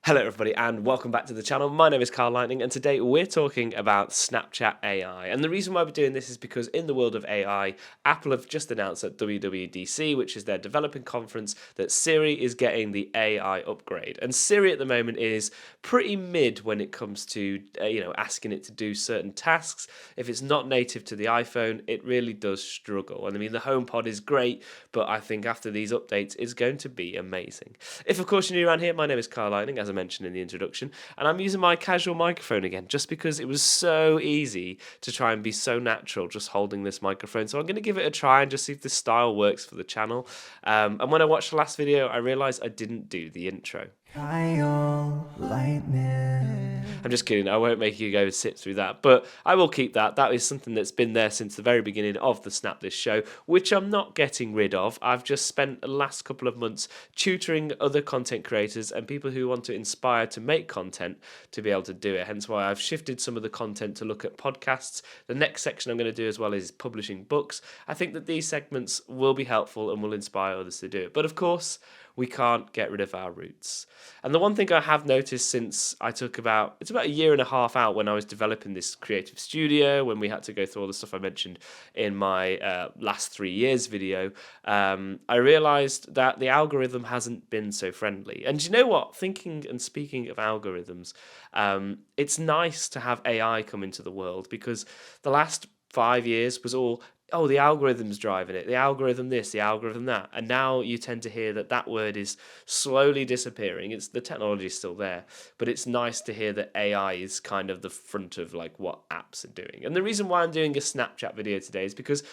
Hello everybody and welcome back to the channel. My name is Carl Lightning and today we're talking about Snapchat AI. And the reason why we're doing this is because in the world of AI, Apple have just announced at WWDC, which is their developing conference, that Siri is getting the AI upgrade. And Siri at the moment is pretty mid when it comes to asking it to do certain tasks. If it's not native to the iPhone, it really does struggle. And I mean the HomePod is great, but I think after these updates it's going to be amazing. If of course you're new around here, my name is Carl Lightning, as I mentioned in the introduction, and I'm using my casual microphone again just because it was so easy to try and be so natural just holding this microphone. So I'm going to give it a try and just see if this style works for the channel. And when I watched the last video, I realized I didn't do the intro. Kyle Lightning. I'm just kidding. I won't make you go sit through that, but I will keep that. That is something that's been there since the very beginning of the Snapthis show, which I'm not getting rid of. I've just spent the last couple of months tutoring other content creators and people who want to inspire to make content to be able to do it. Hence why I've shifted some of the content to look at podcasts. The next section I'm going to do as well is publishing books. I think that these segments will be helpful and will inspire others to do it. But of course, we can't get rid of our roots. And the one thing I have noticed since it's about a year and a half out when I was developing this creative studio, when we had to go through all the stuff I mentioned in my last 3 years video, I realized that the algorithm hasn't been so friendly. And you know what? Thinking and speaking of algorithms, it's nice to have AI come into the world because the last 5 years was all, oh, the algorithm's driving it, the algorithm this, the algorithm that. And now you tend to hear that word is slowly disappearing. The technology is still there, but it's nice to hear that AI is kind of the front of like what apps are doing. And the reason why I'm doing a Snapchat video today is because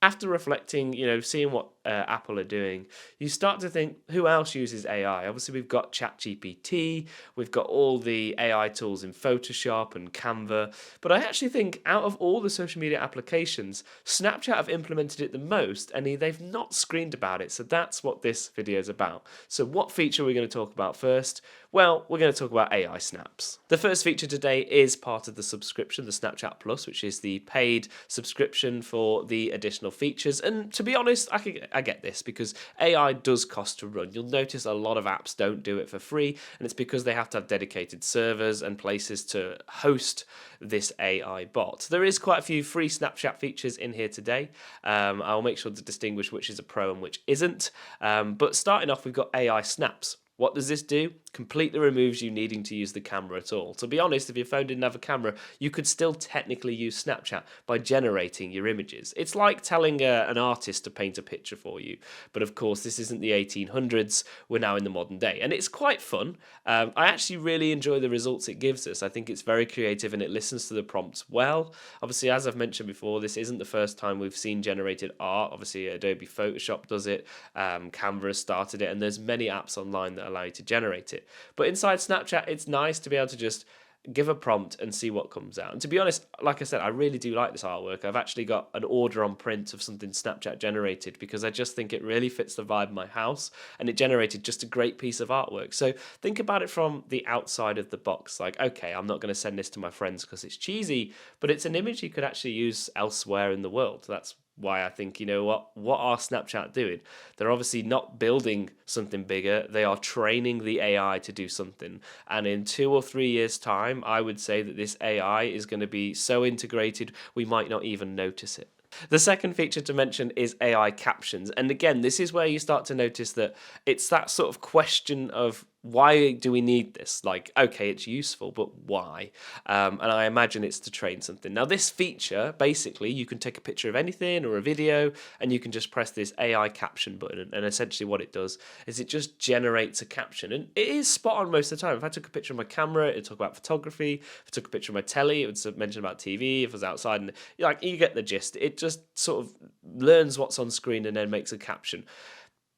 after reflecting, seeing what Apple are doing, you start to think, who else uses AI? Obviously, we've got ChatGPT, we've got all the AI tools in Photoshop and Canva, but I actually think out of all the social media applications, Snapchat have implemented it the most, and they've not screened about it, so that's what this video is about. So what feature are we going to talk about first? Well, we're going to talk about AI snaps. The first feature today is part of the subscription, the Snapchat Plus, which is the paid subscription for the additional features. And to be honest, I get this because AI does cost to run. You'll notice a lot of apps don't do it for free, and it's because they have to have dedicated servers and places to host this AI bot. There is quite a few free Snapchat features in here today. I'll make sure to distinguish which is a pro and which isn't. But starting off, we've got AI snaps. What does this do? Completely removes you needing to use the camera at all. To be honest, if your phone didn't have a camera, you could still technically use Snapchat by generating your images. It's like telling an artist to paint a picture for you. But of course, this isn't the 1800s. We're now in the modern day. And it's quite fun. I actually really enjoy the results it gives us. I think it's very creative and it listens to the prompts well. Obviously, as I've mentioned before, this isn't the first time we've seen generated art. Obviously, Adobe Photoshop does it. Canva has started it. And there's many apps online that allow you to generate it. But inside Snapchat, it's nice to be able to just give a prompt and see what comes out. And to be honest, like I said, I really do like this artwork. I've actually got an order on print of something Snapchat generated because I just think it really fits the vibe of my house, and it generated just a great piece of artwork. So think about it from the outside of the box. Like, okay, I'm not going to send this to my friends because it's cheesy, but it's an image you could actually use elsewhere in the world. That's why I think, what are Snapchat doing? They're obviously not building something bigger. They are training the AI to do something. And in 2 or 3 years' time, I would say that this AI is going to be so integrated, we might not even notice it. The second feature to mention is AI captions. And again, this is where you start to notice that it's that sort of question of, why do we need this? Like, okay, it's useful, but why? And I imagine it's to train something. Now, this feature, basically, you can take a picture of anything or a video, and you can just press this AI caption button. And essentially what it does is it just generates a caption. And it is spot on most of the time. If I took a picture of my camera, it'd talk about photography. If I took a picture of my telly, it would mention about TV. If I was outside, and you get the gist. It just sort of learns what's on screen and then makes a caption.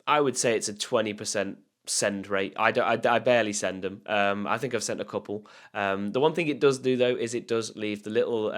I would say it's a 20% send rate. I barely send them. I think I've sent a couple. The one thing it does do though is it does leave the little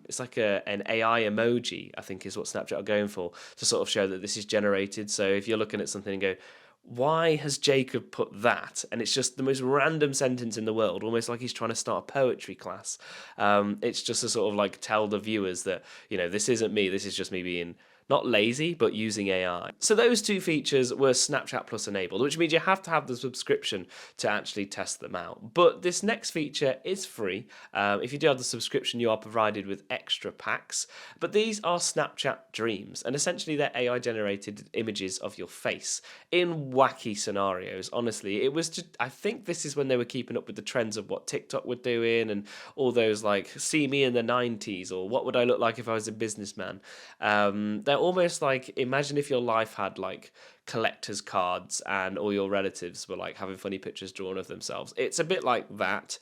it's like an AI emoji, I think is what Snapchat are going for, to sort of show that this is generated. So if you're looking at something and go, why has Jacob put that? And it's just the most random sentence in the world, almost like he's trying to start a poetry class. It's just to sort of like tell the viewers that, this isn't me, this is just me being not lazy, but using AI. So those two features were Snapchat Plus enabled, which means you have to have the subscription to actually test them out. But this next feature is free. If you do have the subscription, you are provided with extra packs. But these are Snapchat Dreams, and essentially they're AI generated images of your face in wacky scenarios. Honestly, it was just, I think this is when they were keeping up with the trends of what TikTok were doing and all those like see me in the 90s or what would I look like if I was a businessman. They're almost like imagine if your life had like collector's cards and all your relatives were like having funny pictures drawn of themselves. It's a bit like that.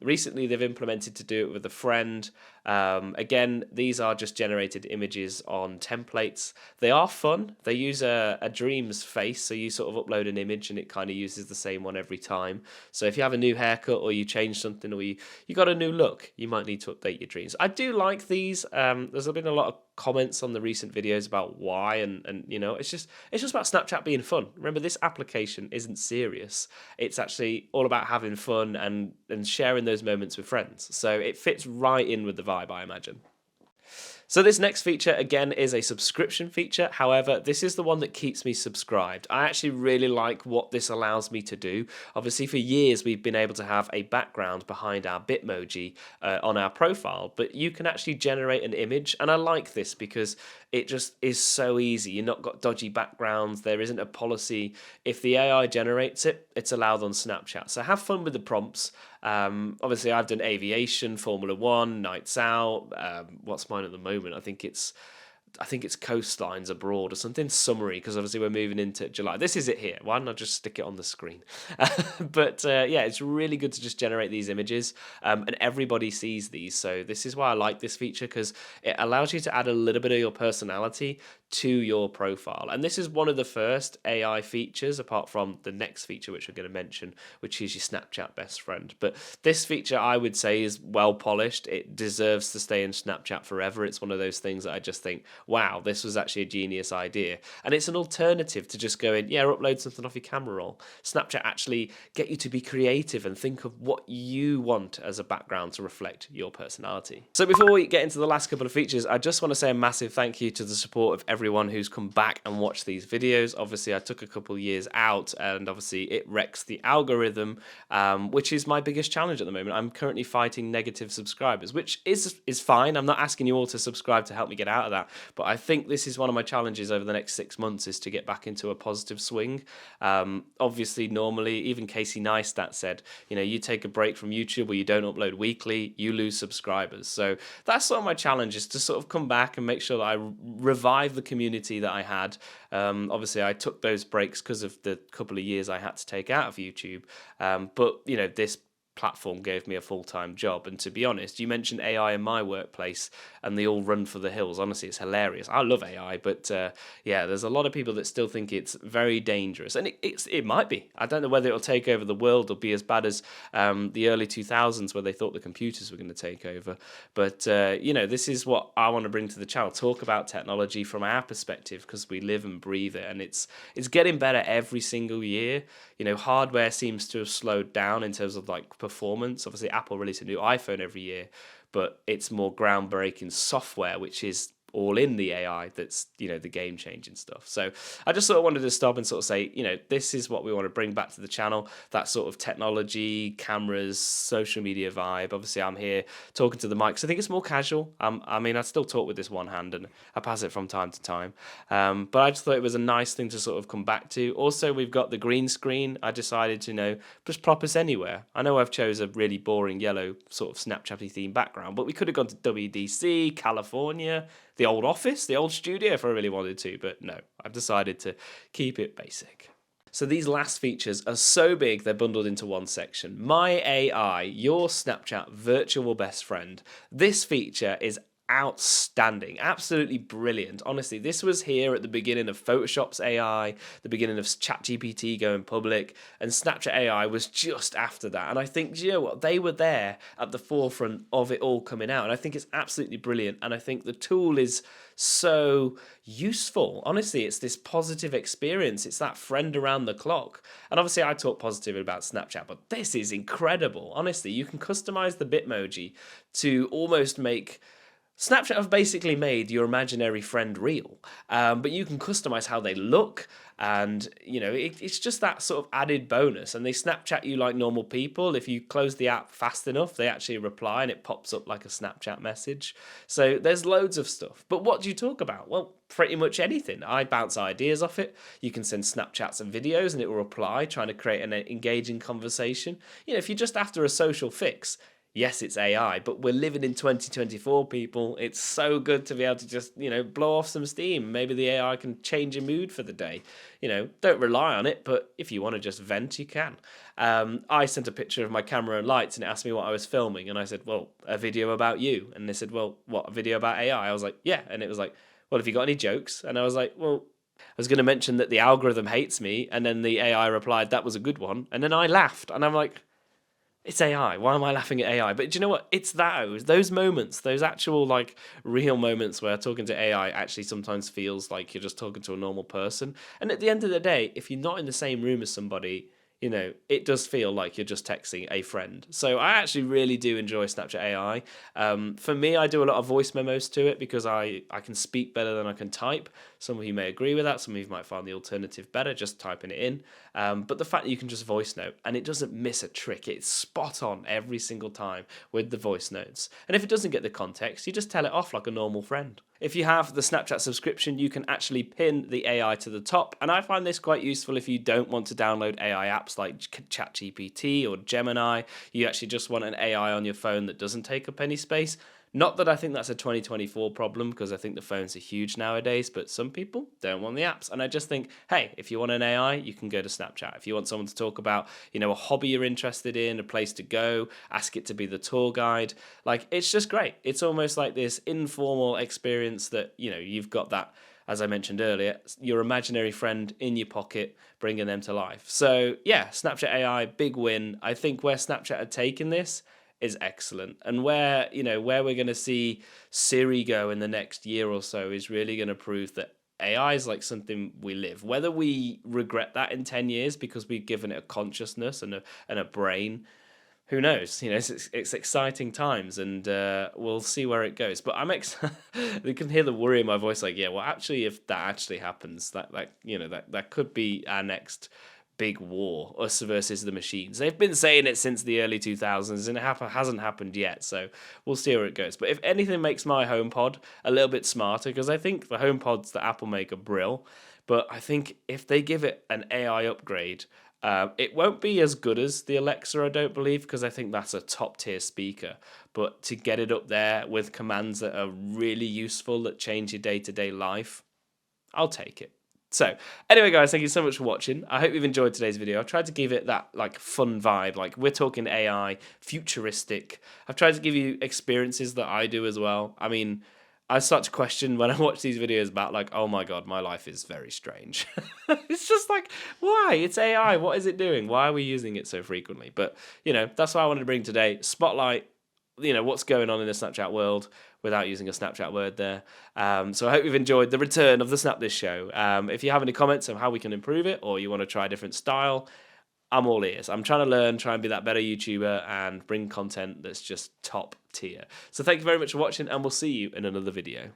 Recently, they've implemented to do it with a friend. Again, these are just generated images on templates. They are fun. They use a dream's face, so you sort of upload an image and it kind of uses the same one every time. So if you have a new haircut or you change something or you got a new look, you might need to update your dreams. I do like these. There's been a lot of comments on the recent videos about why and you know it's just about Snapchat being fun. Remember, this application isn't serious. It's actually all about having fun and sharing those moments with friends. So it fits right in with the vibe, I imagine. So this next feature, again, is a subscription feature. However, this is the one that keeps me subscribed. I actually really like what this allows me to do. Obviously, for years, we've been able to have a background behind our Bitmoji on our profile, but you can actually generate an image. And I like this because it just is so easy. You've not got dodgy backgrounds. There isn't a policy. If the AI generates it, it's allowed on Snapchat. So have fun with the prompts. Obviously, I've done aviation, Formula One, nights out. What's mine at the moment? I think it's coastlines abroad or something summary because obviously we're moving into July. This is it here. Why not just stick it on the screen? But yeah, it's really good to just generate these images and everybody sees these. So this is why I like this feature because it allows you to add a little bit of your personality to your profile. And this is one of the first AI features apart from the next feature, which we're going to mention, which is your Snapchat best friend. But this feature I would say is well polished. It deserves to stay in Snapchat forever. It's one of those things that I just think, wow, this was actually a genius idea. And it's an alternative to just going, yeah, upload something off your camera roll. Snapchat actually get you to be creative and think of what you want as a background to reflect your personality. So before we get into the last couple of features, I just want to say a massive thank you to the support of everyone who's come back and watched these videos. Obviously, I took a couple of years out and obviously it wrecks the algorithm, which is my biggest challenge at the moment. I'm currently fighting negative subscribers, which is fine. I'm not asking you all to subscribe to help me get out of that. But I think this is one of my challenges over the next 6 months is to get back into a positive swing. Obviously, normally, even Casey Neistat said, you know, you take a break from YouTube or you don't upload weekly, you lose subscribers. So that's sort of my challenge is to sort of come back and make sure that I revive the community that I had. Obviously, I took those breaks because of the couple of years I had to take out of YouTube. But, you know, this platform gave me a full-time job, and to be honest, you mentioned AI in my workplace and they all run for the hills. Honestly, it's hilarious. I love AI, but yeah, there's a lot of people that still think it's very dangerous, and it might be. I don't know whether it'll take over the world or be as bad as the early 2000s where they thought the computers were going to take over. But you know, this is what I want to bring to the channel, talk about technology from our perspective because we live and breathe it, and it's getting better every single year. You know, hardware seems to have slowed down in terms of like performance. Obviously, Apple releases a new iPhone every year, but it's more groundbreaking software, which is all in the AI that's, you know, the game changing stuff. So I just sort of wanted to stop and sort of say, you know, this is what we want to bring back to the channel, that sort of technology, cameras, social media vibe. Obviously, I'm here talking to the mic, so I think it's more casual. I mean, I still talk with this one hand and I pass it from time to time. But I just thought it was a nice thing to sort of come back to. Also, we've got the green screen. I decided to, you know, just prop us anywhere. I know I've chose a really boring yellow sort of Snapchat-y themed background, but we could have gone to WDC, California, the old office, the old studio if I really wanted to, but no, I've decided to keep it basic. So these last features are so big, they're bundled into one section. My AI, your Snapchat virtual best friend. This feature is outstanding, absolutely brilliant. Honestly, this was here at the beginning of Photoshop's AI, the beginning of ChatGPT going public, and Snapchat AI was just after that. And I think, you know what, they were there at the forefront of it all coming out, and I think it's absolutely brilliant. And I think the tool is so useful. Honestly, it's this positive experience. It's that friend around the clock. And obviously, I talk positive about Snapchat, but this is incredible. Honestly, you can customize the Bitmoji to almost make Snapchat have basically made your imaginary friend real, but you can customize how they look, and it's just that sort of added bonus. And they Snapchat you like normal people. If you close the app fast enough, they actually reply, and it pops up like a Snapchat message. So there's loads of stuff. But what do you talk about? Well, pretty much anything. I bounce ideas off it. You can send Snapchats and videos, and it will reply, trying to create an engaging conversation. If you're just after a social fix, yes, it's AI, but we're living in 2024, people. It's so good to be able to just, blow off some steam. Maybe the AI can change your mood for the day. Don't rely on it, but if you want to just vent, you can. I sent a picture of my camera and lights, and it asked me what I was filming. And I said, well, a video about you. And they said, well, what, a video about AI? I was like, yeah. And it was like, well, have you got any jokes? And I was like, well, I was going to mention that the algorithm hates me. And then the AI replied, that was a good one. And then I laughed. And I'm like, it's AI. Why am I laughing at AI? But do you know what? It's those moments, those actual like real moments where talking to AI actually sometimes feels like you're just talking to a normal person. And at the end of the day, if you're not in the same room as somebody, it does feel like you're just texting a friend. So I actually really do enjoy Snapchat AI. For me, I do a lot of voice memos to it because I can speak better than I can type. Some of you may agree with that. Some of you might find the alternative better, just typing it in. But the fact that you can just voice note and it doesn't miss a trick, it's spot on every single time with the voice notes. And if it doesn't get the context, you just tell it off like a normal friend. If you have the Snapchat subscription, you can actually pin the AI to the top. And I find this quite useful if you don't want to download AI apps like ChatGPT or Gemini. You actually just want an AI on your phone that doesn't take up any space. Not that I think that's a 2024 problem, because I think the phones are huge nowadays, but some people don't want the apps. And I just think, hey, if you want an AI, you can go to Snapchat. If you want someone to talk about, a hobby you're interested in, a place to go, ask it to be the tour guide. Like, it's just great. It's almost like this informal experience that, you've got that, as I mentioned earlier, your imaginary friend in your pocket, bringing them to life. So yeah, Snapchat AI, big win. I think where Snapchat had taken this is excellent, and where we're going to see Siri go in the next year or so is really going to prove that AI is like something we live. Whether we regret that in 10 years because we've given it a consciousness and a brain, who knows? It's exciting times, and we'll see where it goes. But I'm excited. You can hear the worry in my voice, like, yeah, well, actually, if that actually happens, that could be our next big war, us versus the machines. They've been saying it since the early 2000s, and it hasn't happened yet, so we'll see where it goes. But if anything makes my HomePod a little bit smarter, because I think the HomePods that Apple make are brill, but I think if they give it an AI upgrade, it won't be as good as the Alexa, I don't believe, because I think that's a top tier speaker. But to get it up there with commands that are really useful, that change your day-to-day life, I'll take it. So, anyway, guys, thank you so much for watching. I hope you've enjoyed today's video. I've tried to give it that, like, fun vibe. Like, we're talking AI, futuristic. I've tried to give you experiences that I do as well. I mean, I start to question when I watch these videos about, like, oh my God, my life is very strange. It's just like, why? It's AI. What is it doing? Why are we using it so frequently? But, that's what I wanted to bring today. Spotlight, what's going on in the Snapchat world without using a Snapchat word there. So I hope you've enjoyed the return of the Snapthis show. If you have any comments on how we can improve it, or you want to try a different style, I'm all ears. I'm trying to learn, try and be that better YouTuber and bring content that's just top tier. So thank you very much for watching, and we'll see you in another video.